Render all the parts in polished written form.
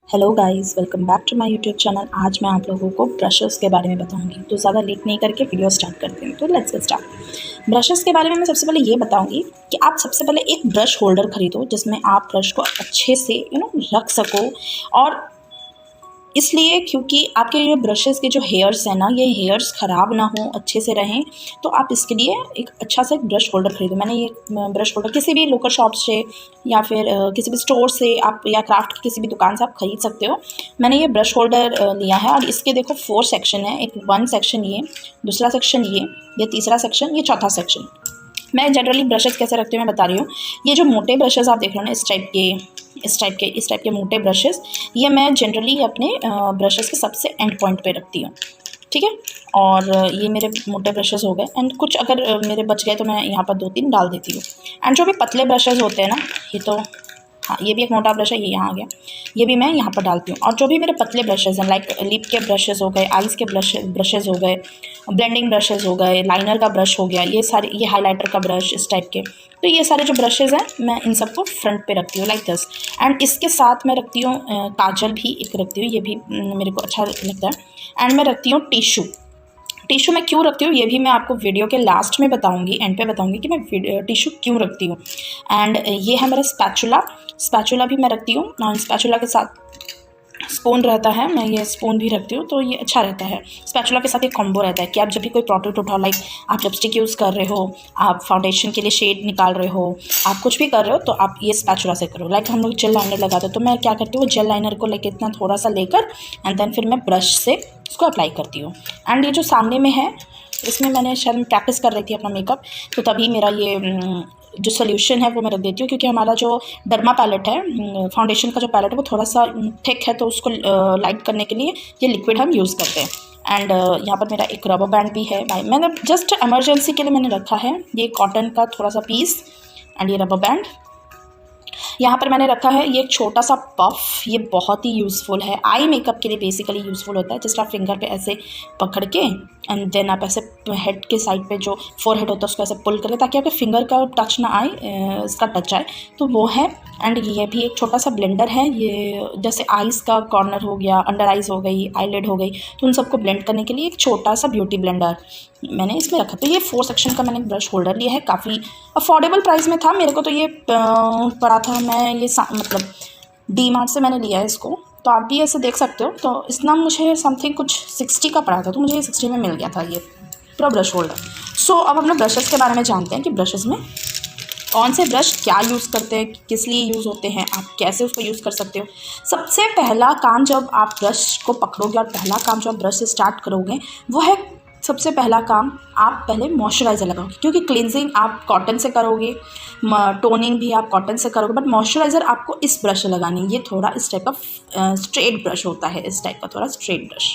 Hello guys, welcome back to my YouTube channel. आज मैं आप लोगों को ब्रशेस के बारे में बताऊंगी। तो ज़्यादा लेट नहीं करके वीडियो स्टार्ट करते हैं। तो लेट्स गेट स्टार्ट। ब्रशेस के बारे में मैं सबसे पहले ये बताऊंगी कि आप सबसे पहले एक ब्रश होल्डर खरीदो जिसमें आप ब्रश को अच्छे से रख सको। और इसलिए क्योंकि आपके ये ब्रशेस के जो हेयर्स हैं ना, ये हेयर्स ख़राब ना हो, अच्छे से रहें, तो आप इसके लिए एक अच्छा सा एक ब्रश होल्डर खरीदो। मैंने ये ब्रश होल्डर किसी भी लोकल शॉप से या फिर किसी भी स्टोर से आप या क्राफ्ट की किसी भी दुकान से आप खरीद सकते हो। मैंने ये ब्रश होल्डर लिया है और इसके देखो 4 सेक्शन है। एक 1 सेक्शन ये, दूसरा सेक्शन ये तीसरा सेक्शन, ये चौथा सेक्शन। मैं जनरली ब्रशेस कैसे रखती हूँ मैं बता रही हूँ। ये जो मोटे ब्रशेस आप देख रहे हो ना, इस टाइप के मोटे ब्रशेस, ये मैं जनरली अपने ब्रशेस के सबसे एंड पॉइंट पे रखती हूँ, ठीक है। और ये मेरे मोटे ब्रशेस हो गए। एंड कुछ अगर मेरे बच गए तो मैं यहाँ पर 2-3 डाल देती हूँ। एंड जो भी पतले ब्रशेस होते हैं ना, ये तो हाँ, ये भी एक मोटा ब्रश है, ये यहाँ आ गया, ये भी मैं यहाँ पर डालती हूँ। और जो भी मेरे पतले ब्रशेज़ हैं, लाइक लिप के ब्रशेज़ हो गए, आइज़ के ब्रशेज़ हो गए, ब्लेंडिंग ब्रशेज़ हो गए, लाइनर का ब्रश हो गया, ये सारे, ये हाइलाइटर का ब्रश, इस टाइप के, तो ये सारे जो ब्रशेज़ हैं मैं इन सबको फ्रंट पे रखती हूँ लाइक दिस। एंड इसके साथ मैं रखती हूँ काजल भी एक रखती हूँ, ये भी मेरे को अच्छा लगता है। एंड मैं रखती हूँ टिश्यू मैं क्यों रखती हूँ ये भी मैं आपको वीडियो के लास्ट में बताऊंगी, एंड पे बताऊंगी कि मैं टिश्यू क्यों रखती हूँ। एंड ये है मेरा स्पैचुला भी मैं रखती हूँ। और स्पैचुला के साथ स्पून रहता है, मैं ये स्पून भी रखती हूँ, तो ये अच्छा रहता है। स्पैचुला के साथ एक कॉम्बो रहता है कि आप जब भी कोई प्रोडक्ट उठाओ, लाइक आप लिपस्टिक यूज़ कर रहे हो, आप फाउंडेशन के लिए शेड निकाल रहे हो, आप कुछ भी कर रहे हो, तो आप ये स्पैचुला से करो। लाइक हम लोग जेल लाइनर लगाते हो, तो मैं क्या करती हूँ, जेल लाइनर को लेकर इतना थोड़ा सा लेकर एंड देन फिर मैं ब्रश से उसको अप्लाई करती हूँ। एंड ये जो सामने में है, इसमें मैंने शायद प्रैक्टिस कर रही थी अपना मेकअप, तो तभी मेरा ये जो सोल्यूशन है वो मैं रख देती हूँ। क्योंकि हमारा जो डर्मा पैलेट है, फाउंडेशन का जो पैलेट है, वो थोड़ा सा थिक है, तो उसको लाइट करने के लिए ये लिक्विड हम यूज़ करते हैं। एंड यहाँ पर मेरा एक रबर बैंड भी है, मैंने जस्ट इमरजेंसी के लिए मैंने रखा है, ये कॉटन का थोड़ा सा पीस एंड ये रबर बैंड। यहाँ पर मैंने रखा है ये एक छोटा सा पफ, ये बहुत ही यूज़फुल है, आई मेकअप के लिए बेसिकली यूज़फुल होता है। जस्ट आप फिंगर पे ऐसे पकड़ के एंड देन आप ऐसे हेड के साइड पे जो फोरहेड होता है उसको ऐसे पुल करके, ताकि आपके फिंगर का टच ना आए, इसका टच आए, तो वो है। एंड ये भी एक छोटा सा ब्लेंडर है, ये जैसे आइज़ का कॉर्नर हो गया, अंडर आइज़ हो गई, आईलिड हो गई, तो उन सबको ब्लेंड करने के लिए एक छोटा सा ब्यूटी ब्लेंडर मैंने इसमें रखा। तो ये 4 सेक्शन का मैंने ब्रश होल्डर लिया है, काफ़ी अफोर्डेबल प्राइस में था मेरे को, तो ये पड़ा था, मैं ये मतलब डी मार्ट से मैंने लिया है इसको, तो आप भी ऐसे देख सकते हो। तो इसना मुझे समथिंग कुछ 60 का पड़ा था, तो मुझे ये 60 में मिल गया था ये पूरा ब्रश होल्डर। सो अब हम लोग ब्रशेज़ के बारे में जानते हैं कि ब्रशेज़ में कौन से ब्रश क्या यूज़ करते हैं, किस लिए यूज़ होते हैं, आप कैसे उसको यूज़ कर सकते हो। सबसे पहला काम जब आप ब्रश को पकड़ोगे और पहला काम जो आप ब्रश से स्टार्ट करोगे वो है, सबसे पहला काम आप पहले मॉइस्चराइज़र लगाओगे। क्योंकि क्लिनजिंग आप कॉटन से करोगे, टोनिंग भी आप कॉटन से करोगे, बट मॉइस्चराइज़र आपको इस ब्रश से लगानी है। ये थोड़ा इस टाइप का स्ट्रेट ब्रश होता है, इस टाइप का थोड़ा स्ट्रेट ब्रश,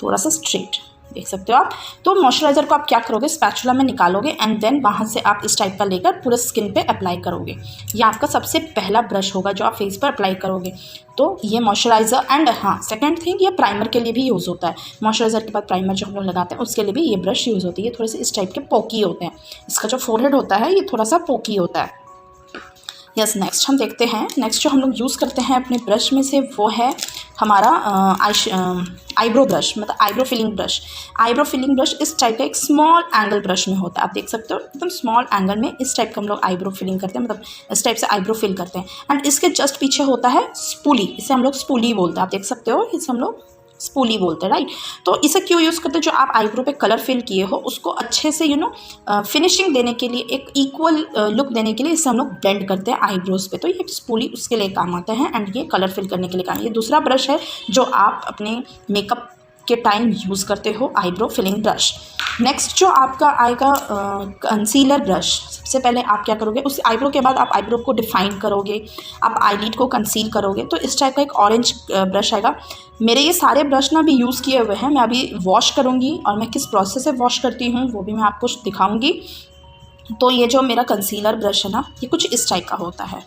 थोड़ा सा स्ट्रेट देख सकते हो आप। तो मॉइस्चराइज़र को आप क्या करोगे, स्पैचुला में निकालोगे एंड देन वहाँ से आप इस टाइप का लेकर पूरे स्किन पे अप्लाई करोगे। ये आपका सबसे पहला ब्रश होगा जो आप फेस पर अप्लाई करोगे। तो ये मॉइस्चराइज़र। एंड हाँ, सेकंड थिंग, ये प्राइमर के लिए भी यूज़ होता है। मॉइस्चराइज़र के बाद प्राइमर जो हम लोग लगाते हैं उसके लिए भी ये ब्रश यूज़ होती है। ये थोड़े से इस टाइप के पोकी होते हैं, इसका जो फोरहेड होता है ये थोड़ा सा पोकी होता है। यस, नेक्स्ट हम देखते हैं, नेक्स्ट जो हम लोग यूज़ करते हैं अपने ब्रश में से वो है हमारा आईब्रो ब्रश, मतलब eyebrow filling brush. Eyebrow filling brush इस टाइप का एक स्मॉल एंगल ब्रश में होता है, आप देख सकते हो, एकदम स्मॉल एंगल में इस टाइप का हम लोग आईब्रो फिलिंग करते हैं, मतलब इस टाइप से आईब्रो फिल करते हैं। एंड इसके जस्ट पीछे होता है स्पूली, इसे हम लोग स्पूली बोलते हैं, आप देख सकते हो, इसे हम लोग स्पूली बोलते हैं, राइट। तो इसे क्यों यूज़ करते हैं, जो आप आईब्रो पे कलर फिल किए हो उसको अच्छे से फिनिशिंग देने के लिए, एक इक्वल लुक देने के लिए इसे हम लोग ब्लेंड करते हैं आईब्रोज पे। तो ये स्पूली उसके लिए काम आता है एंड ये कलर फिल करने के लिए काम। ये दूसरा ब्रश है जो आप अपने मेकअप के टाइम यूज़ करते हो, आईब्रो फिलिंग ब्रश। नेक्स्ट जो आपका आएगा कंसीलर ब्रश। सबसे पहले आप क्या करोगे, उस आईब्रो के बाद आप आईब्रो को डिफाइन करोगे, आप आईलिड को कंसील करोगे। तो इस टाइप का एक ऑरेंज ब्रश आएगा। मेरे ये सारे ब्रश ना भी यूज़ किए हुए हैं, मैं अभी वॉश करूँगी और मैं किस प्रोसेस से वॉश करती हूँ वो भी मैं आपको दिखाऊँगी। तो ये जो मेरा कंसीलर ब्रश है ना, ये कुछ इस टाइप का होता है,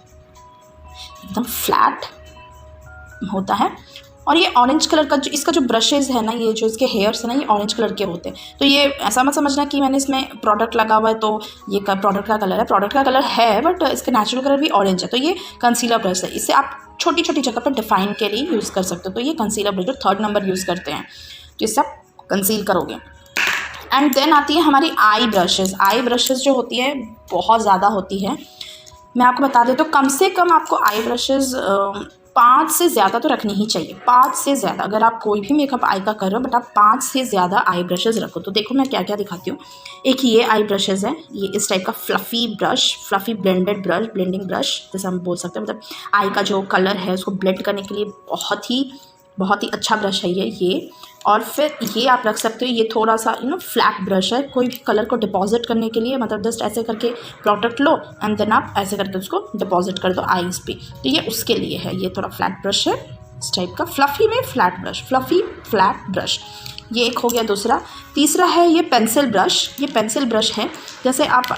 एकदम फ्लैट होता है। और ये ऑरेंज कलर का जो इसका जो ब्रशेज़ है ना, ये जो इसके हेयर्स है ना, ये ऑरेंज कलर के होते हैं। तो ये ऐसा मत समझना कि मैंने इसमें प्रोडक्ट लगा हुआ है तो ये प्रोडक्ट का कलर है, प्रोडक्ट का कलर है बट इसका नेचुरल कलर भी ऑरेंज है। तो ये कंसीलर ब्रश है, इसे आप छोटी छोटी जगह पर डिफाइन के लिए यूज़ कर सकते हो। तो ये कंसीलर ब्रश जो 3rd नंबर यूज़ करते हैं, तो ये सब कंसील करोगे। एंड देन आती है हमारी आई ब्रशेज़। आई ब्रशेज़ जो होती है बहुत ज़्यादा होती है, मैं आपको बता दें तो कम से कम आपको आई ब्रशेज़ 5 से ज़्यादा तो रखनी ही चाहिए। 5 से ज़्यादा, अगर आप कोई भी मेकअप आई का कर रहे हो, बट आप 5 से ज़्यादा आई ब्रशेज़ रखो। तो देखो मैं क्या क्या दिखाती हूँ। एक ये आई ब्रशेज़ है, ये इस टाइप का fluffy brush, fluffy blended brush, blending brush जैसे हम बोल सकते हैं। मतलब आई का जो कलर है उसको ब्लेंड करने के लिए बहुत ही अच्छा ब्रश है ये। और फिर ये आप रख सकते हो, ये थोड़ा सा फ्लैट ब्रश है, कोई भी कलर को डिपॉजिट करने के लिए। मतलब जस्ट ऐसे करके प्रोडक्ट लो एंड देन आप ऐसे करके उसको डिपॉजिट कर दो आईज पे, तो ये उसके लिए है। ये थोड़ा फ्लैट ब्रश है इस टाइप का, फ्लफ़ी में flat brush, fluffy flat brush. ये एक हो गया दूसरा। तीसरा है ये पेंसिल ब्रश। ये पेंसिल ब्रश है, जैसे आप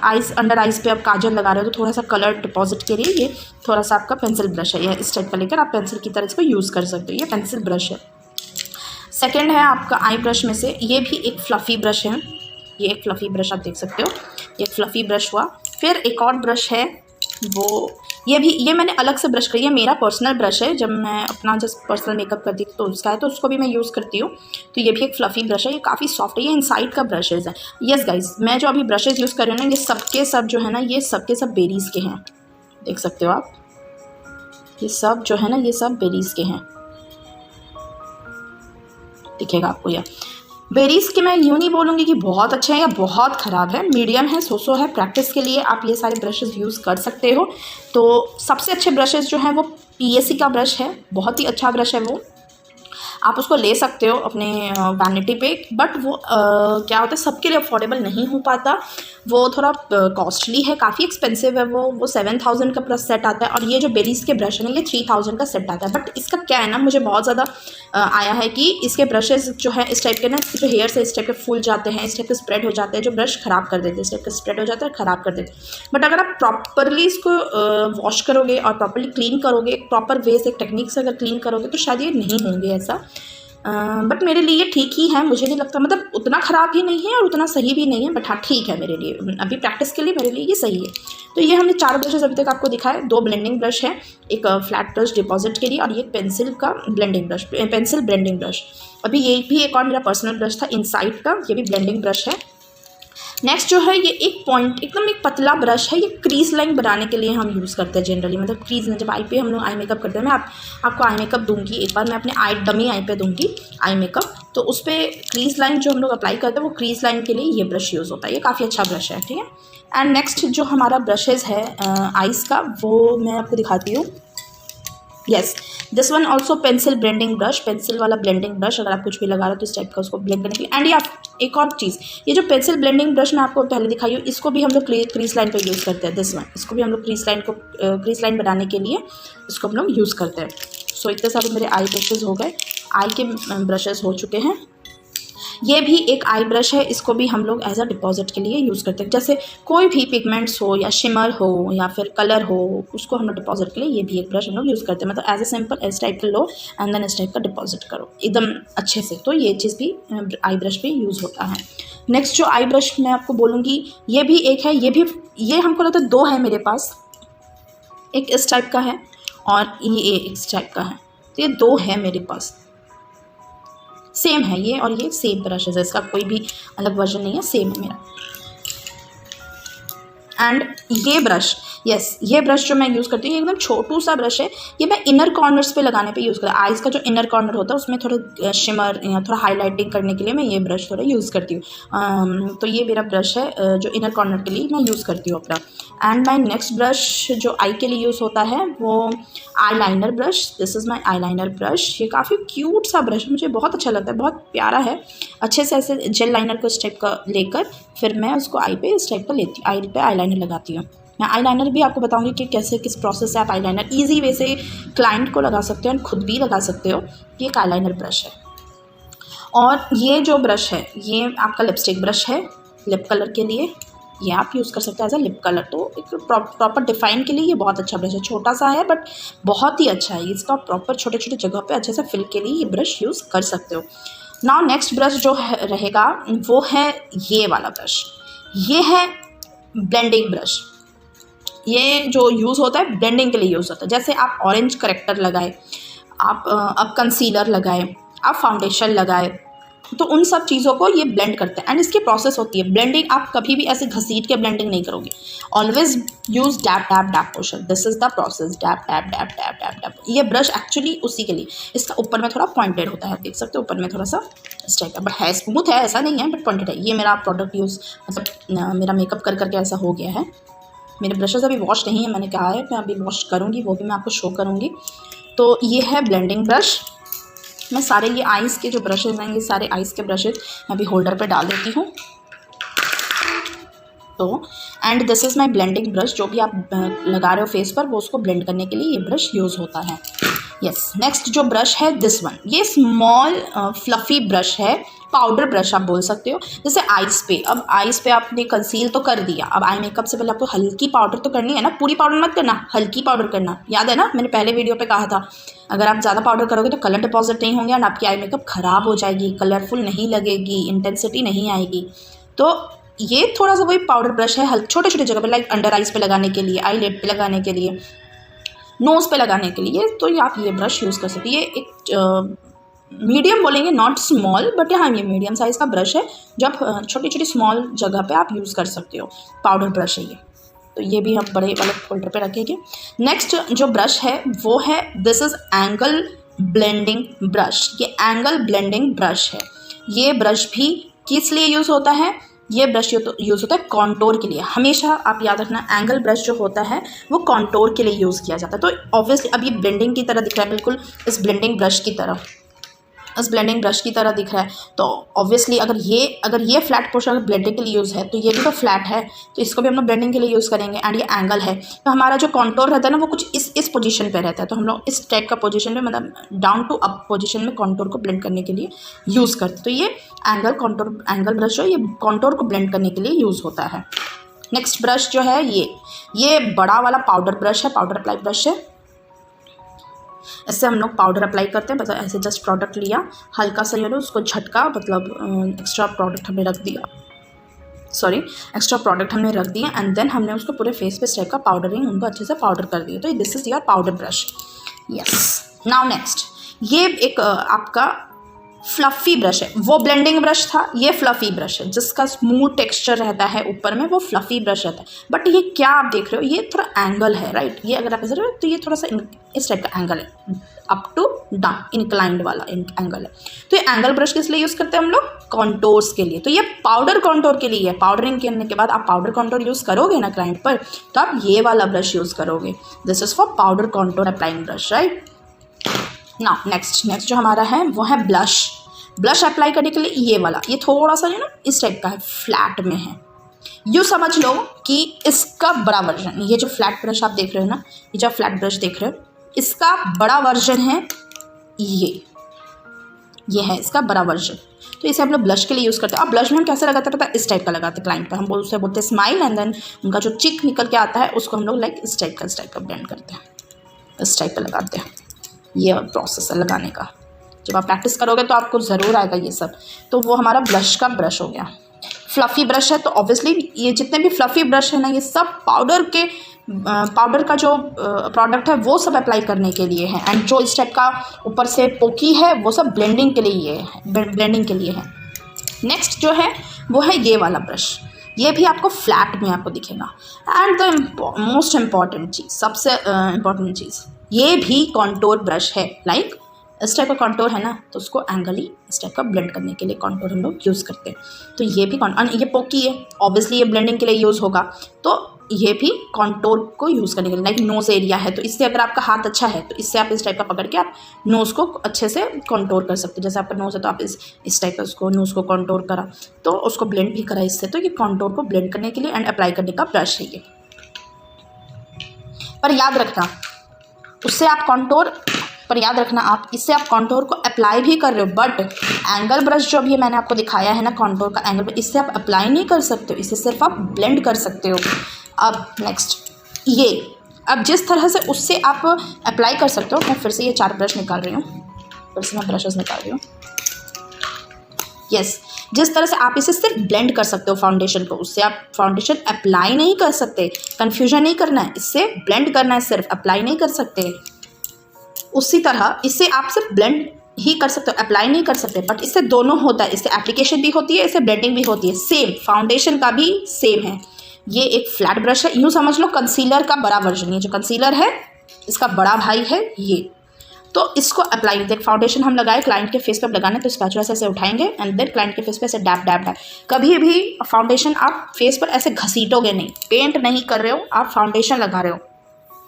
आइज़, अंडर आइज़ पे आप काजल लगा रहे हो तो थोड़ा सा कलर डिपॉजिट के लिए ये थोड़ा सा आपका पेंसिल ब्रश है। ये इस टाइप का लेकर आप पेंसिल की तरह इसको यूज़ कर सकते हो। ये पेंसिल ब्रश है। सेकेंड है आपका आई ब्रश में से, ये भी एक फ्लफ़ी ब्रश है। ये एक फ्लफ़ी ब्रश आप देख सकते हो, ये एक फ्लफ़ी ब्रश हुआ। फिर एक और ब्रश है, वो ये मैंने अलग से ब्रश करी है, मेरा पर्सनल ब्रश है। जब मैं अपना जस्ट पर्सनल मेकअप करती हूँ तो उसका है, तो उसको भी मैं यूज़ करती हूँ। तो ये भी एक फ्लफ़ी ब्रश है, ये काफ़ी सॉफ्ट है, ये इनसाइड का ब्रशेज़ है। यस गाइज, मैं जो अभी ब्रशेज़ यूज़ कर रही हूँ ना, ये सबके सब जो है ना, ये सबके सब बेरीज़ के हैं, देख सकते हो आप। ये सब जो है ना, ये सब बेरीज़ के हैं, दिखेगा आपको। ये बेरीज़ के मैं यूँ नहीं बोलूँगी कि बहुत अच्छे हैं या बहुत ख़राब है, मीडियम है, सो है। प्रैक्टिस के लिए आप ये सारे ब्रशेज़ यूज़ कर सकते हो। तो सबसे अच्छे ब्रशेज़ जो हैं वो पीएसी का ब्रश है, बहुत ही अच्छा ब्रश है वो। आप उसको ले सकते हो अपने वैनिटी पे, बट वो क्या होता है, सबके लिए अफोर्डेबल नहीं हो पाता। वो थोड़ा कॉस्टली है, काफ़ी एक्सपेंसिव है वो 7000 का प्लस सेट आता है। और ये जो बेरीज़ के ब्रश है ना, ये 3000 का सेट आता है। बट इसका क्या है ना, मुझे बहुत ज़्यादा आया है कि इसके ब्रशेज़ जो है इस टाइप के ना, जो हेयर से इस टाइप के फूल जाते हैं, इस टाइप के स्प्रेड हो जाते हैं, जो ब्रश ख़राब कर देते हैं, इस टाइप के स्प्रेड हो जाते हैं, ख़राब कर देते हैं। बट अगर आप प्रॉपरली इसको वॉश करोगे और प्रॉपरली क्लीन करोगे, एक प्रॉपर वे से, एक टेक्निक से अगर क्लीन करोगे, तो शायद ये नहीं होंगे ऐसा। बट मेरे लिए ठीक ही है, मुझे नहीं लगता, मतलब उतना ख़राब ही नहीं है और उतना सही भी नहीं है, बट हाँ ठीक है मेरे लिए, अभी प्रैक्टिस के लिए मेरे लिए ये सही है। तो ये हमने 4 ब्रशेज अभी तक आपको दिखाए। 2 ब्लेंडिंग ब्रश है, एक फ्लैट ब्रश डिपॉजिट के लिए, और ये पेंसिल का blending brush, pencil blending brush. अभी ये भी एक और मेरा पर्सनल ब्रश था इनसाइड का, ये भी ब्लेंडिंग ब्रश है। नेक्स्ट जो है, ये एक पॉइंट, एकदम एक पतला ब्रश है, ये क्रीज लाइन बनाने के लिए हम यूज़ करते हैं जनरली। मतलब क्रीज में जब आई पे हम लोग आई मेकअप करते हैं, मैं आपको आई मेकअप दूंगी एक बार, मैं अपने डमी आई पे दूंगी आई मेकअप, तो उस पर क्रीज लाइन जो हम लोग अप्लाई करते हैं, वो क्रीज लाइन के लिए ये ब्रश यूज़ होता है। ये काफ़ी अच्छा ब्रश है, ठीक है। एंड नेक्स्ट जो हमारा ब्रशेज़ है आइज़ का, वो मैं आपको दिखाती हूँ। Yes, this one also pencil blending brush, pencil वाला ब्लेंडिंग ब्रश। अगर आप कुछ भी लगा रहे हो तो इस टाइप का उसको ब्लेंड करने के लिए। एंड या एक और चीज़, ये जो पेंसिल ब्लेंडिंग ब्रश मैं आपको पहले दिखाई हूँ, इसको भी हम लोग क्रीज लाइन पे यूज़ करते हैं। दिस वन, इसको भी हम लोग क्रीज लाइन बनाने के लिए इसको हम लोग यूज़ करते हैं। सो इतने सारे मेरे आई ब्रशेज़ हो गए, आई के ब्रशेज़ हो चुके हैं। ये भी एक आई ब्रश है, इसको भी हम लोग एज अ डिपॉजिट के लिए यूज़ करते हैं। जैसे कोई भी पिगमेंट्स हो या शिमर हो या फिर कलर हो, उसको हम लोग डिपॉजिट के लिए ये भी एक ब्रश हम लोग यूज़ करते हैं। मतलब एज ए सिंपल इस टाइप का लो एंड देन इस टाइप का डिपॉजिट करो एकदम अच्छे से। तो ये चीज़ भी आई ब्रश पे यूज़ होता है। नेक्स्ट जो आई ब्रश मैं आपको बोलूँगी, ये भी एक है, ये हमको लगता है 2 है मेरे पास, एक इस टाइप का है और ये इस टाइप का है। तो ये 2 है मेरे पास, सेम है ये, और ये सेम ब्रश है, इसका कोई भी अलग वर्जन नहीं है, सेम है मेरा। एंड ये ब्रश, यस, ये ब्रश जो मैं यूज़ करती हूँ, ये एकदम छोटू सा ब्रश है। ये मैं इनर कॉर्नर्स पे लगाने पे यूज़ करती हूँ। आइज़ का जो इनर कॉर्नर होता है उसमें थोड़ा शिमर या थोड़ा हाईलाइटिंग करने के लिए मैं ये ब्रश थोड़ा यूज़ करती हूँ। तो ये मेरा ब्रश है जो इनर कॉर्नर के लिए मैं यूज़ करती हूँ अपना। एंड माई नेक्स्ट ब्रश जो आई के लिए यूज़ होता है वो eye liner brush. This is my eye liner brush. ये काफ़ी क्यूट सा ब्रश है, मुझे बहुत अच्छा लगता है, बहुत प्यारा है। अच्छे से ऐसे जेल लाइनर को इस टाइप का लेकर फिर मैं उसको आई पे इस टाइप का लेती हूँ, आई पे आई लाइनर लगाती हूँ। मैं आई लाइनर भी आपको बताऊंगी कि कैसे, किस प्रोसेस से आप आई लाइनर ईजी वे से क्लाइंट को लगा सकते हो और खुद भी लगा सकते हो। ये एक आई लाइनर ब्रश है। और ये जो ब्रश है ये आपका लिपस्टिक ब्रश है, लिप कलर के लिए ये आप यूज़ कर सकते हैं एज अ लिप कलर। तो एक प्रॉपर डिफाइन के लिए ये बहुत अच्छा ब्रश है। छोटा सा है बट बहुत ही अच्छा है, इसका प्रॉपर छोटे छोटे जगह पे अच्छे से फिल के लिए ये ब्रश यूज़ कर सकते हो। नाउ नेक्स्ट ब्रश जो रहेगा वो है ये वाला ब्रश। ये है ब्लेंडिंग ब्रश। ये जो यूज़ होता है ब्लेंडिंग के लिए यूज़ होता है। जैसे आप ऑरेंज करेक्टर लगाए, आप कंसीलर लगाए, आप फाउंडेशन लगाए, तो उन सब चीज़ों को ये ब्लेंड करते हैं। एंड इसकी प्रोसेस होती है ब्लेंडिंग। आप कभी भी ऐसे घसीट के ब्लेंडिंग नहीं करोगे, always use dab tap dab potion. This is the process, dab tap dab tap dab dab. ये ब्रश एक्चुअली उसी के लिए, इसका ऊपर में थोड़ा पॉइंटेड होता है, देख सकते हो ऊपर में थोड़ा सा इस टाइप का, बट है स्मूथ है, ऐसा नहीं है, बट पॉइंटेड है। ये मेरा प्रोडक्ट यूज़ मतलब मेरा मेकअप कर करके ऐसा हो गया है। मेरे ब्रशेज़ अभी वॉश नहीं है, मैंने कहा है मैं अभी वॉश करूँगी, वो भी मैं आपको शो करूँगी। तो ये है ब्लेंडिंग ब्रश। मैं सारे ये आइज़ के जो ब्रशेज़ हैं, ये सारे आइज़ के ब्रशेज़ मैं अभी होल्डर पे डाल देती हूँ। तो and this is my blending brush. जो भी आप लगा रहे हो फेस पर, वो उसको ब्लेंड करने के लिए ये ब्रश यूज़ होता है। यस, नेक्स्ट जो ब्रश है दिस वन, ये स्मॉल फ्लफ़ी ब्रश है, पाउडर ब्रश आप बोल सकते हो। जैसे आइज़ पे, अब आइज़ पे आपने कंसील तो कर दिया, अब आई मेकअप से पहले आपको हल्की पाउडर तो करनी है ना, पूरी पाउडर मत करना, हल्की पाउडर करना। याद है ना, मैंने पहले वीडियो पे कहा था, अगर आप ज़्यादा पाउडर करोगे तो कलर डिपॉजिट नहीं होंगे एंड आपकी आई मेकअप ख़राब हो जाएगी, कलरफुल नहीं लगेगी, इंटेंसिटी नहीं आएगी। तो ये थोड़ा सा वही पाउडर ब्रश है, छोटे छोटे जगह पे, लाइक अंडर आइज़ पे लगाने के लिए, आई लिड पे लगाने के लिए, नोज़ पे लगाने के लिए। तो ये आप ये ब्रश यूज़ कर सकते हैं। ये एक मीडियम बोलेंगे, नॉट स्मॉल, बट हाँ ये मीडियम साइज़ का ब्रश है, जो आप छोटी छोटी स्मॉल जगह पे आप यूज़ कर सकते हो। पाउडर ब्रश है ये, तो ये भी हम बड़े वाले फोल्डर पे रखेंगे। नेक्स्ट जो ब्रश है वो है this is angle blending brush. ये एंगल ब्लेंडिंग ब्रश है। ये ब्रश भी किस लिए यूज़ होता है? ये ब्रश यूज़ होता है कॉन्टोर के लिए। हमेशा आप याद रखना, एंगल ब्रश जो होता है वो कॉन्टोर के लिए यूज़ किया जाता है। तो ऑब्वियसली अब ये ब्लेंडिंग की तरह दिख रहा है, बिल्कुल इस ब्लेंडिंग ब्रश की तरह, इस ब्लेंडिंग ब्रश की तरह दिख रहा है। तो ऑब्वियसली अगर ये फ्लैट पोर्शन अगर ब्लेंडिंग के लिए यूज़ है, तो ये भी तो फ्लैट है, तो इसको भी हम लोग ब्लेंडिंग के लिए यूज़ करेंगे। एंड ये एंगल है, तो हमारा जो कॉन्टोर रहता है ना, वो कुछ इस पोजीशन पे रहता है। तो हम लोग इस टाइप का पोजीशन में, मतलब डाउन टू अप पोजीशन में कॉन्टोर को ब्लेंड करने के लिए यूज़ करते हैं। तो ये एंगल ब्रश है, ये कॉन्टोर को ब्लेंड करने के लिए यूज़ होता है। नेक्स्ट ब्रश जो है ये बड़ा वाला पाउडर ब्रश है, पाउडर अप्लाई ब्रश है। इससे हम लोग पाउडर अप्लाई करते हैं, मतलब ऐसे जस्ट प्रोडक्ट लिया, हल्का सा उसको झटका, मतलब एक्स्ट्रा प्रोडक्ट हमने रख दिया, एंड देन हमने उसको पूरे फेस पे स्टेप का पाउडरिंग उनको अच्छे से पाउडर कर दिया। तो this is your powder brush. Yes, now next ये एक आपका फ्लफ़ी ब्रश है। वो ब्लेंडिंग ब्रश था, ये फ्लफ़ी ब्रश है, जिसका स्मूथ टेक्सचर रहता है ऊपर में, वो फ्लफ़ी ब्रश रहता है। बट ये क्या आप देख रहे हो, ये थोड़ा एंगल है, राइट? ये अगर आप ऐसे रहे हो तो ये थोड़ा सा इस टाइप का एंगल है, अप टू डाउन इंक्लाइंड वाला एंगल है। तो ये एंगल ब्रश किस लिए यूज़ करते हैं हम लोग? कॉन्टोर्स के लिए। तो ये पाउडर कॉन्टोर के लिए है। पाउडरिंग करने के बाद आप पाउडर कॉन्टोर यूज़ करोगे ना क्लाइंट पर, तो आप ये वाला ब्रश यूज़ करोगे। This is for powder contour applying brush, right? Now next जो हमारा है वो है ब्लश अप्लाई करने के लिए ये वाला, ये थोड़ा सा इस टाइप का है, फ्लैट में है। यूँ समझ लो कि इसका बड़ा वर्जन, ये जो फ्लैट ब्रश आप देख रहे हो ना, ये जो फ्लैट ब्रश देख रहे हो, इसका बड़ा वर्जन है ये है इसका बड़ा वर्जन। तो इसे हम लोग ब्लश के लिए यूज़ करते हैं। अब ब्लश में हम कैसे लगाते हैं पता है? इस टाइप का लगाते हैं क्लाइंट पर। हम उससे बोलते हैं स्माइल, एंड देन उनका जो चिक निकल के आता है उसको हम लोग लाइक इस टाइप का ब्लेंड करते हैं, इस टाइप का लगाते हैं। ये प्रोसेस है लगाने का। जब आप प्रैक्टिस करोगे तो आपको ज़रूर आएगा ये सब। तो वो हमारा ब्लश का ब्रश हो गया। फ्लफ़ी ब्रश है, तो ऑब्वियसली ये जितने भी फ्लफ़ी ब्रश है ना, ये सब पाउडर का जो प्रोडक्ट है वो सब अप्लाई करने के लिए है। एंड जो इस टाइप का ऊपर से पोकी है वो सब ब्लेंडिंग के लिए है। नेक्स्ट जो है वो है ये वाला ब्रश। ये भी आपको फ्लैट में आपको दिखेगा। एंड द मोस्ट इम्पॉर्टेंट चीज़, सबसे इम्पॉर्टेंट चीज़, ये भी कॉन्टोर ब्रश है। लाइक इस टाइप का कॉन्टोर है ना, तो उसको एंगली इस टाइप का ब्लेंड करने के लिए कॉन्टोर हम लोग यूज़ करते हैं। तो ये भी ये पोकी है, ऑब्वियसली ये ब्लेंडिंग के लिए यूज़ होगा। तो ये भी कॉन्टोर को यूज़ करने के लिए, लाइक नोज़ एरिया है, तो इससे अगर आपका हाथ अच्छा है तो इससे आप इस टाइप का पकड़ के आप नोज़ को अच्छे से कॉन्टोर कर सकते हो। जैसे आपका नोज़ है तो आप इस टाइप का उसको नोज़ को कॉन्टोर करा, तो उसको ब्लेंड भी करा इससे। तो ये कॉन्टोर को ब्लेंड करने के लिए एंड अप्लाई करने का ब्रश है ये। पर याद रखना, आप इससे आप कॉन्टोर को अप्लाई भी कर रहे हो, बट एंगल ब्रश जो भी मैंने आपको दिखाया है ना, कॉन्टोर का एंगल ब्रश, इससे आप अप्लाई नहीं कर सकते हो, इससे सिर्फ आप ब्लेंड कर सकते हो। अब नेक्स्ट अब जिस तरह से उससे आप अप्लाई कर सकते हो, मैं फिर से ये 4 ब्रश निकाल रही हूँ, यस। जिस तरह से आप इसे सिर्फ ब्लेंड कर सकते हो फाउंडेशन को, उससे आप फाउंडेशन अप्लाई नहीं कर सकते। कन्फ्यूजन नहीं करना है, इससे ब्लेंड करना है, सिर्फ अप्लाई नहीं कर सकते। उसी तरह इससे आप सिर्फ ब्लेंड ही कर सकते हो, अप्लाई नहीं कर सकते, बट इससे दोनों होता है। इससे एप्लीकेशन भी होती है, इससे ब्लेंडिंग भी होती है। सेम फाउंडेशन का भी सेम है। ये एक फ्लैट ब्रश है, यूँ समझ लो कंसीलर का बड़ा वर्जन। ये जो कंसीलर है इसका बड़ा भाई है ये। तो इसको अप्लाई, देख फाउंडेशन हम लगाए क्लाइंट के फेस पे लगाना है, तो स्पैचुला से ऐसे उठाएंगे एंड देन क्लाइंट के फेस पे ऐसे डैप डैप डैप। कभी भी फाउंडेशन आप फेस पर ऐसे घसीटोगे नहीं, पेंट नहीं कर रहे हो, आप फाउंडेशन लगा रहे हो।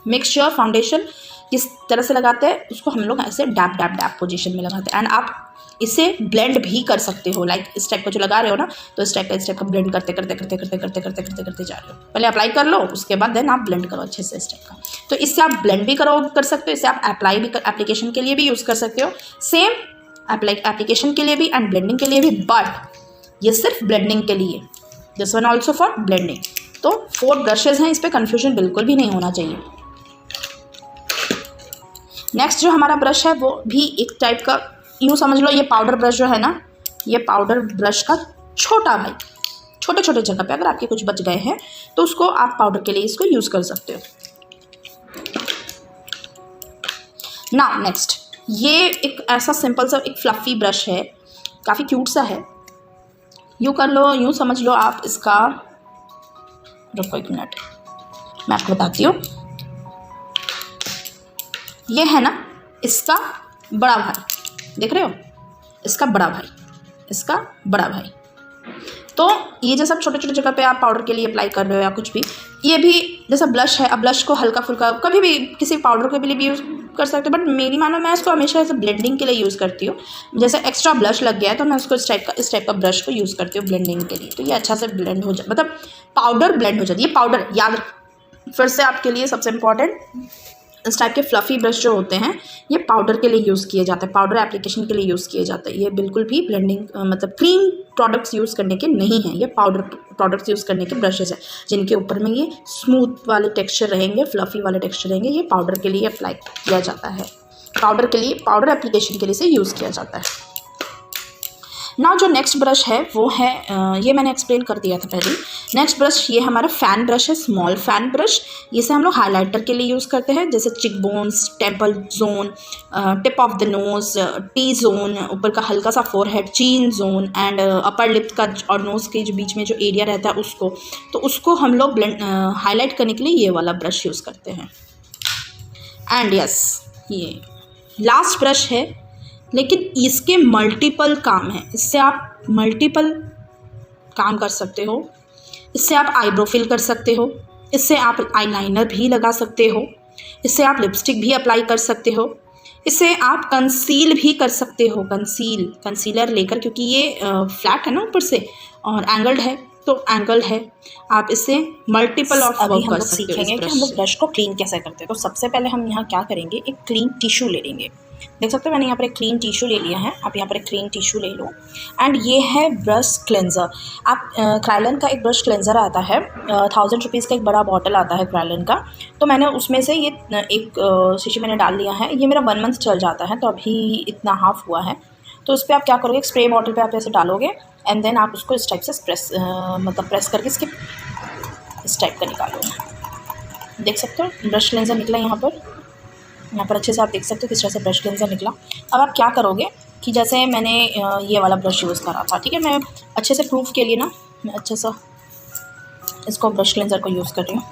मेक श्योर फाउंडेशन किस तरह से लगाते हैं उसको हम लोग ऐसे डैप डैप डैप पोजीशन में लगाते हैं। एंड आप इसे ब्लेंड भी कर सकते हो, लाइक इस टाइप का जो लगा रहे हो ना, तो इस टाइप का ब्लेंड करते करते करते करते करते करते करते करते जा रहे हो। पहले अप्लाई कर लो, उसके बाद देन आप ब्लेंड करो अच्छे से इस टाइप का। तो इससे आप ब्लेंड भी कर सकते हो, इससे आप अप्लाई भी एप्लीकेशन के लिए भी यूज़ कर सकते हो। सेम एप्लीकेशन के लिए भी एंड ब्लेंडिंग के लिए भी, बट ये सिर्फ ब्लेंडिंग के लिए, this one also for blending. तो 4 ब्रशेज हैं, इस पर कन्फ्यूजन बिल्कुल भी नहीं होना चाहिए। नेक्स्ट जो हमारा ब्रश है वो भी एक टाइप का, यूँ समझ लो ये पाउडर ब्रश जो है ना, ये पाउडर ब्रश का छोटा भाई। छोटे छोटे जगह पे अगर आपके कुछ बच गए हैं तो उसको आप पाउडर के लिए इसको यूज़ कर सकते हो। नाउ नेक्स्ट, ये एक ऐसा सिंपल सा एक फ्लफ़ी ब्रश है, काफ़ी क्यूट सा है। यूँ कर लो, यूँ समझ लो आप इसका, रुको एक मिनट मैं आपको बताती हूँ। ये है ना इसका बड़ा भाई, देख रहे हो, इसका बड़ा भाई, इसका बड़ा भाई। तो ये जो सब छोटे छोटे जगह पे आप पाउडर के लिए अप्लाई कर रहे हो या कुछ भी, ये भी जैसा ब्लश है, अब ब्लश को हल्का फुल्का कभी भी किसी पाउडर के लिए भी यूज़ कर सकते हो, बट मेरी मानो मैं इसको हमेशा ऐसे ब्लेंडिंग के लिए यूज़ करती हूँ। जैसे एक्स्ट्रा ब्लश लग गया है तो मैं उसको इस टाइप का ब्रश को यूज़ करती हूँ ब्लेंडिंग के लिए। तो ये अच्छा से ब्लेंड हो जाए, मतलब पाउडर ब्लेंड हो जाती है। ये पाउडर याद फिर से आपके लिए सबसे इम्पॉर्टेंट, इस टाइप के फ्लफ़ी ब्रश जो होते हैं ये पाउडर के लिए यूज़ किए जाते हैं, पाउडर एप्लीकेशन के लिए यूज़ किए जाते हैं। ये बिल्कुल भी ब्लेंडिंग मतलब क्रीम प्रोडक्ट्स यूज़ करने के नहीं हैं, ये पाउडर प्रोडक्ट्स यूज़ करने के ब्रशेज़ हैं, जिनके ऊपर में ये स्मूथ वाले टेक्सचर रहेंगे, फ्लफ़ी वाले टेक्सचर रहेंगे। ये पाउडर के लिए अप्लाई किया जाता है, पाउडर के लिए, पाउडर एप्लीकेशन के लिए से यूज़ किया जाता है। ना जो नेक्स्ट ब्रश है वो है ये मैंने एक्सप्लेन कर दिया था पहले। नेक्स्ट ब्रश ये हमारा फ़ैन ब्रश है, स्मॉल फ़ैन ब्रश। इसे हम लोग हाइलाइटर के लिए यूज़ करते हैं, जैसे cheek bones, temple zone, tip of the nose, T zone, ऊपर का हल्का सा फोरहेड, चीन जोन एंड अपर लिप का और नोज़ के जो बीच में जो एरिया रहता है उसको, तो उसको हम लोग हाईलाइट करने के लिए ये वाला ब्रश यूज़ करते हैं। एंड यस, ये लास्ट ब्रश है, लेकिन इसके मल्टीपल काम हैं, इससे आप मल्टीपल काम कर सकते हो। इससे आप आईब्रो फिल कर सकते हो, इससे आप आईलाइनर भी लगा सकते हो, इससे आप लिपस्टिक भी अप्लाई कर सकते हो, इससे आप कंसील भी कर सकते हो। कंसीलर लेकर, क्योंकि ये फ्लैट है ना ऊपर से और एंगल्ड है, तो एंगल है, आप इससे मल्टीपल ऑफ वर्क कर सकते हो। सीखेंगे कि हम लोग ब्रश को क्लीन कैसे करते हैं। तो सबसे पहले हम यहाँ क्या करेंगे, एक क्लीन टिश्यू ले लेंगे। देख सकते हो मैंने यहाँ पर एक क्लीन टिश्यू ले लिया है, आप यहाँ पर एक क्लीन टिश्यू ले लो। एंड ये है ब्रश क्लेंजर। आप क्रायलन का एक ब्रश क्लेंजर आता है, 1000 रुपीज़ का एक बड़ा बॉटल आता है क्रायलन का। तो मैंने उसमें से ये एक शीशी मैंने डाल लिया है, ये मेरा 1 मंथ चल जाता है, तो अभी इतना हाफ हुआ है। तो उस पर आप क्या करोगे, एक स्प्रे बॉटल पे आप ऐसे डालोगे एंड देन आप उसको इस टाइप से प्रेस करके इसके इस टाइप का निकालोगे। देख सकते हो ब्रश क्लेंजर निकला यहाँ पर अच्छे से आप देख सकते हो किस तरह से ब्रश क्लेंजर निकला। अब आप क्या करोगे कि जैसे मैंने ये वाला ब्रश यूज़ करा था, ठीक है, मैं अच्छे से प्रूफ के लिए ना मैं अच्छे से इसको ब्रश क्लेंजर को यूज़ कर रही हूँ।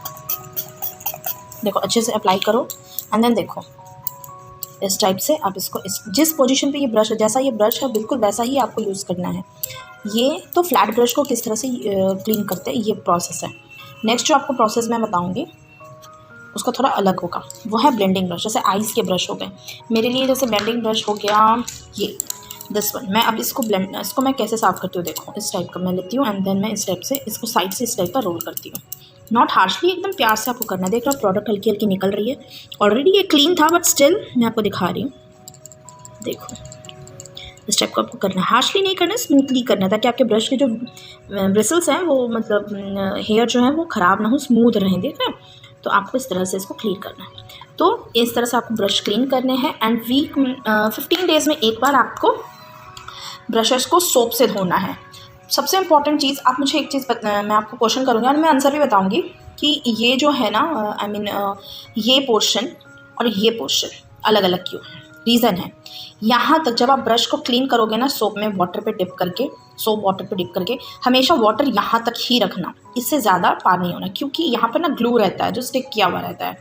देखो अच्छे से अप्लाई करो एंड देन देखो इस टाइप से आप इसको जिस पोजीशन पे ये ब्रश है, जैसा ये ब्रश है बिल्कुल वैसा ही आपको यूज़ करना है। ये तो फ्लैट ब्रश को किस तरह से क्लीन करते हैं ये प्रोसेस है। नेक्स्ट जो आपको प्रोसेस मैं बताऊँगी उसका थोड़ा अलग होगा, वो है ब्लेंडिंग ब्रश। जैसे आइस के ब्रश हो गए मेरे लिए, जैसे ब्लेंडिंग ब्रश हो गया ये दिस वन। मैं अब इसको मैं कैसे साफ़ करती हूँ, देखो इस टाइप का मैं लेती हूँ एंड देन मैं इस टाइप से इसको साइड से इस टाइप का रोल करती हूँ। नॉट हार्शली, एकदम प्यार से आपको करना है। देख रहा प्रोडक्ट हल्की हल्की निकल रही है, ऑलरेडी ये क्लीन था बट स्टिल मैं आपको दिखा रही हूँ। देखो इस टाइप को आपको करना है, हार्शली नहीं करना, स्मूथली करना है, ताकि आपके ब्रश के जो ब्रिसल्स हैं वो मतलब हेयर जो है वो ख़राब ना हो, स्मूथ रहें। देख रहे हैं, तो आपको इस तरह से इसको क्लीन करना है। तो इस तरह से आपको ब्रश क्लीन करने हैं एंड वीक 15 डेज़ में एक बार आपको ब्रशेस को सोप से धोना है। सबसे इम्पॉर्टेंट चीज़, आप मुझे एक चीज़ मैं आपको क्वेश्चन करूँगी और मैं आंसर भी बताऊँगी कि ये जो है ना ये पोर्शन और ये पोर्शन अलग अलग क्यों है, रीज़न है। यहाँ तक जब आप ब्रश को क्लीन करोगे ना सोप में वाटर पे डिप करके, सोप वाटर पे डिप करके हमेशा वाटर यहाँ तक ही रखना, इससे ज़्यादा पार नहीं होना, क्योंकि यहाँ पर ना ग्लू रहता है जो स्टिक किया हुआ रहता है,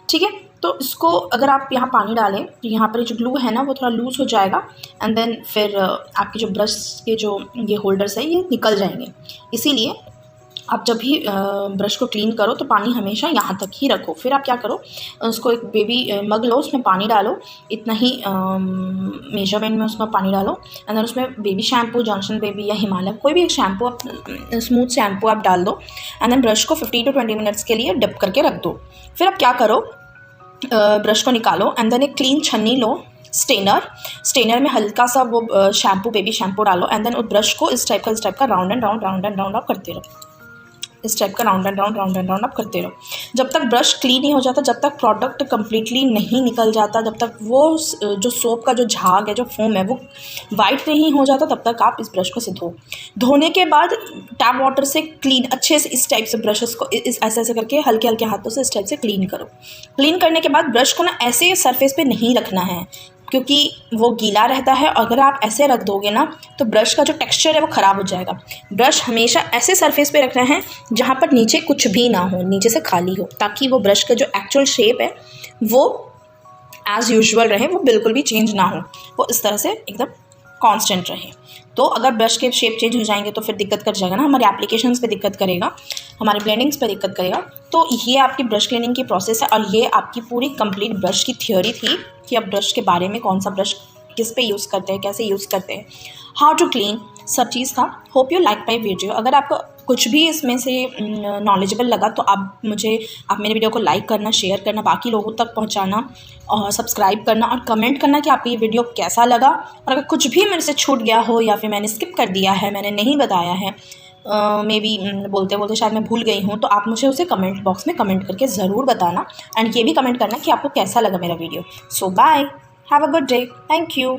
ठीक है। तो इसको अगर आप यहाँ पानी डालें तो यहाँ पर जो ग्लू है ना वो थोड़ा लूज़ हो जाएगा एंड देन फिर आपके जो ब्रश के जो ये होल्डर्स है ये निकल जाएंगे। इसीलिए आप जब भी ब्रश को क्लीन करो तो पानी हमेशा यहाँ तक ही रखो। फिर आप क्या करो, उसको एक बेबी मग लो, उसमें पानी डालो, इतना ही मेजरमेंट में उसमें पानी डालो एंड देन उसमें बेबी शैम्पू, जॉनसन बेबी या हिमालय कोई भी एक शैम्पू आप, स्मूथ शैम्पू आप डाल दो एंड देन ब्रश को 15 to 20 मिनट्स के लिए डिप करके रख दो। फिर आप क्या करो, ब्रश को निकालो एंड देन एक क्लीन छन्नी लो, स्टेनर में हल्का सा वो शैम्पू, बेबी शैम्पू डालो एंड देन उस ब्रश को इस टाइप का राउंड एंड राउंड आप करते रहो, इस टाइप का राउंड एंड राउंड आप करते रहो जब तक ब्रश क्लीन नहीं हो जाता, जब तक प्रोडक्ट कंप्लीटली नहीं निकल जाता, जब तक वो जो सोप का जो झाग है, जो फोम है वो वाइट नहीं हो जाता, तब तक आप इस ब्रश को से धोने के बाद टैप वाटर से क्लीन अच्छे से इस टाइप से ब्रशेस को ऐसे करके हल्के हल्के हाथों से इस टाइप से क्लीन करो। क्लीन करने के बाद ब्रश को ना ऐसे सरफेस पे नहीं रखना है क्योंकि वो गीला रहता है, अगर आप ऐसे रख दोगे ना तो ब्रश का जो टेक्सचर है वो ख़राब हो जाएगा। ब्रश हमेशा ऐसे सरफेस पे रखना है जहाँ पर नीचे कुछ भी ना हो, नीचे से खाली हो, ताकि वो ब्रश का जो एक्चुअल शेप है वो एज़ यूजुअल रहे, वो बिल्कुल भी चेंज ना हो, वो इस तरह से एकदम कांस्टेंट रहे। तो अगर ब्रश के शेप चेंज हो जाएंगे तो फिर दिक्कत कर जाएगा ना, हमारे एप्लीकेशंस पे दिक्कत करेगा, हमारे ब्लेंडिंग्स पे दिक्कत करेगा। तो ये आपकी ब्रश क्लीनिंग की प्रोसेस है और ये आपकी पूरी कंप्लीट ब्रश की थ्योरी थी कि अब ब्रश के बारे में, कौन सा ब्रश किस पे यूज़ करते हैं, कैसे यूज़ करते हैं, हाउ टू क्लीन, सब चीज़ था। Hope you like my video. अगर आपको कुछ भी इसमें से नॉलेजेबल लगा तो आप मेरे वीडियो को लाइक करना, शेयर करना, बाकी लोगों तक पहुंचाना और सब्सक्राइब करना और कमेंट करना कि आपको ये वीडियो कैसा लगा। और अगर कुछ भी मेरे से छूट गया हो या फिर मैंने स्किप कर दिया है, मैंने नहीं बताया है, मे बी बोलते बोलते शायद मैं भूल गई हूँ, तो आप मुझे उसे कमेंट बॉक्स में कमेंट करके ज़रूर बताना एंड ये भी कमेंट करना कि आपको कैसा लगा मेरा video. So bye, have a good day, thank you.